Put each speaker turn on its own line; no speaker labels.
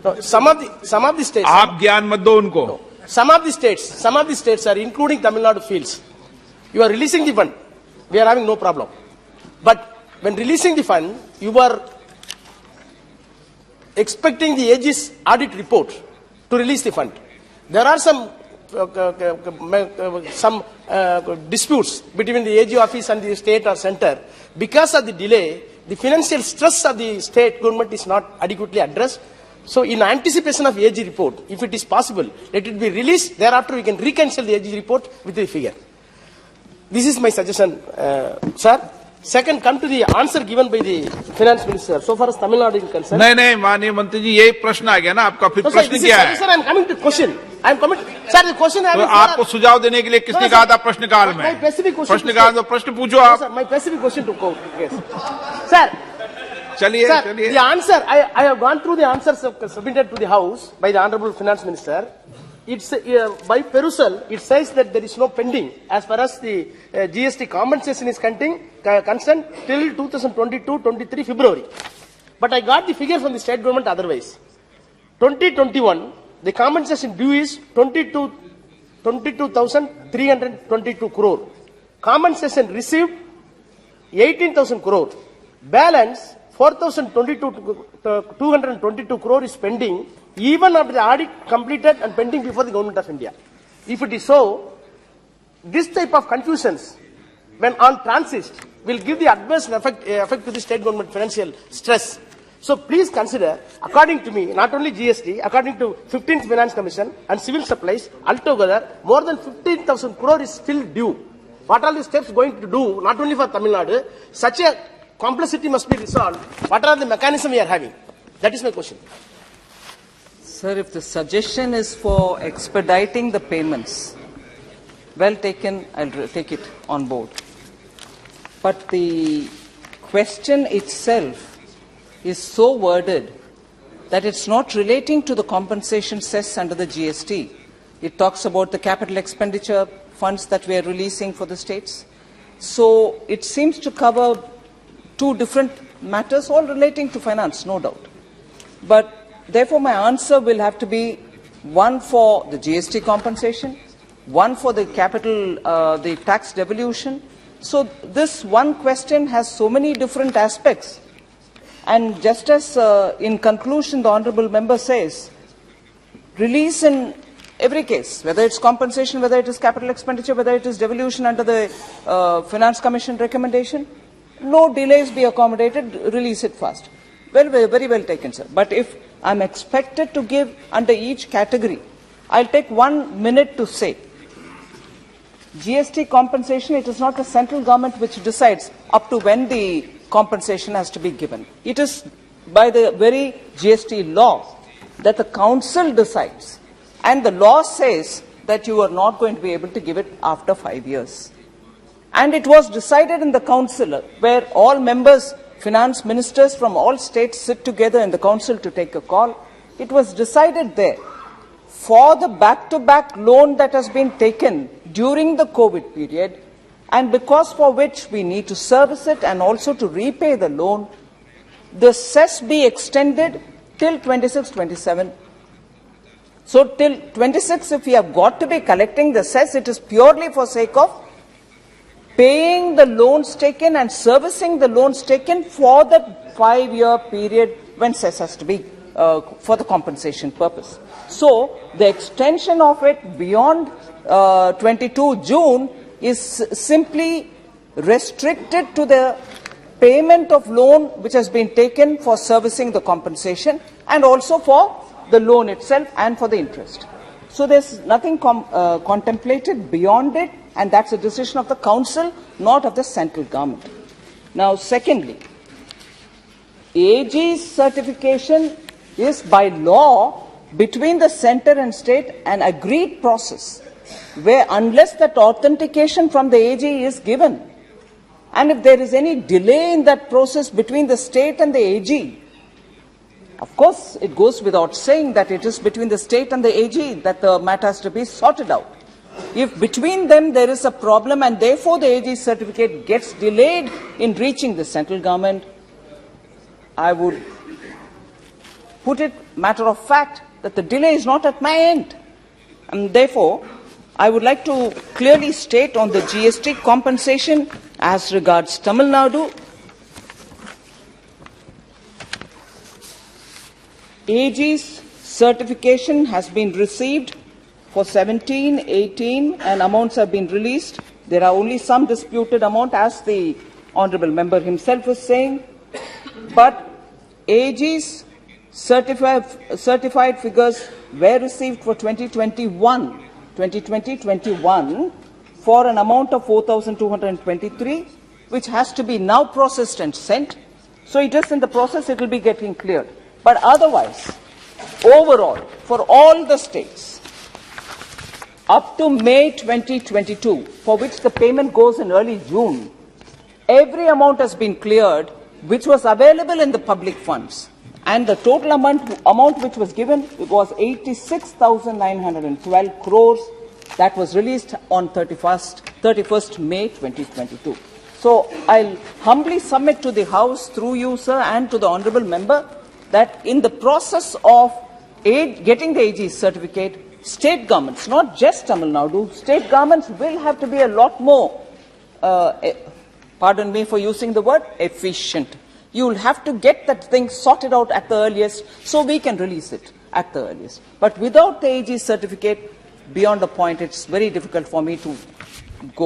No, some of the states.
आप ज्ञान मत दो उनको.
No, some of the states are including Tamil Nadu fields. You are releasing the fund. We are having no problem. But when releasing the fund, you are expecting the AG's audit report to release the fund. There are some disputes between the AG office and the state or center. Because of the delay, the financial stress of the state government is not adequately addressed. So in anticipation of AG report, if it is possible, let it be released. Thereafter, we can reconcile the AG report with the figure. This is my suggestion, sir. Second, come to the answer given by the finance minister. So far as Tamil Nadu is concerned.
नहीं माननीय मंत्री जी यही प्रश्न आ गया ना आपका. फिर प्रश्न क्या है?
Sir, I am coming to question. I am coming. Sir, the question I
तो आपको सुझाव देने के लिए किसने कहा था प्रश्नकाल में? प्रश्नकाल तो प्रश्न पूछो आप.
Sir, my specific question to quote. Yes. Sir.
चलिए.
The answer I have gone through the answers submitted to the House by the Honourable Finance Minister. It's by perusal, it says that there is no pending as far as the GST compensation is concerned till 2022-23 February. But I got the figure from the state government otherwise. 2021, the compensation due is 22,322 crore. Compensation received 18,000 crore. Balance 4,222 crore is pending, even after the audit completed and pending before the Government of India. If it is so, this type of confusions, when on transit, will give the adverse effect to the state government financial stress. So please consider, according to me, not only GST, according to 15th Finance Commission and civil supplies, altogether, more than 15,000 crore is still due. What are the steps going to do, not only for Tamil Nadu, such a complexity must be resolved. What are the mechanisms we are having? That is my question.
Sir, if the suggestion is for expediting the payments, well taken, I'll take it on board. But the question itself is so worded that it's not relating to the compensation cess under the GST. It talks about the capital expenditure funds that we are releasing for the states. So it seems to cover two different matters, all relating to finance, no doubt. But therefore, my answer will have to be one for the GST compensation, one for the capital, the tax devolution. So this one question has so many different aspects. And just as in conclusion, the Honourable Member says, release in every case, whether it's compensation, whether it is capital expenditure, whether it is devolution under the Finance Commission recommendation, no delays be accommodated, release it fast. Well, very well taken, sir. But if I'm expected to give under each category, I'll take 1 minute to say, GST compensation, it is not the central government which decides up to when the compensation has to be given. It is by the very GST law that the council decides. And the law says that you are not going to be able to give it after 5 years. And it was decided in the council, where all members, finance ministers from all states sit together in the council to take a call. It was decided there, for the back-to-back loan that has been taken during the COVID period, and because for which we need to service it and also to repay the loan, the cess be extended till 26-27. So till 26, if we have got to be collecting the cess, it is purely for sake of paying the loans taken and servicing the loans taken for the 5-year period when cess has to be for the compensation purpose. So the extension of it beyond 22 June is simply restricted to the payment of loan which has been taken for servicing the compensation and also for the loan itself and for the interest. So there's nothing contemplated beyond it, and that's a decision of the council, not of the central government. Now, secondly, AG's certification is by law between the centre and state an agreed process, where unless that authentication from the AG is given, and if there is any delay in that process between the state and the AG, of course, it goes without saying that it is between the state and the AG that the matter has to be sorted out. If between them there is a problem and therefore the AG certificate gets delayed in reaching the central government, I would put it matter of fact that the delay is not at my end. And therefore, I would like to clearly state on the GST compensation as regards Tamil Nadu, AG's certification has been received for 17, 18 and amounts have been released. There are only some disputed amount, as the Honourable Member himself was saying, but AG's certified figures were received for 2020-21 for an amount of 4,223, which has to be now processed and sent. So it is in the process, it will be getting cleared. But otherwise, overall, for all the states, up to May 2022, for which the payment goes in early June, every amount has been cleared which was available in the public funds. And the total amount which was given, it was 86,912 crores that was released on 31st May 2022. So I'll humbly submit to the House, through you, sir, and to the Honourable Member, that in the process of getting the AG certificate, state governments, not just Tamil Nadu, state governments will have to be a lot more, pardon me for using the word, efficient. You will have to get that thing sorted out at the earliest so we can release it at the earliest. But without the AG certificate, beyond the point, it's very difficult for me to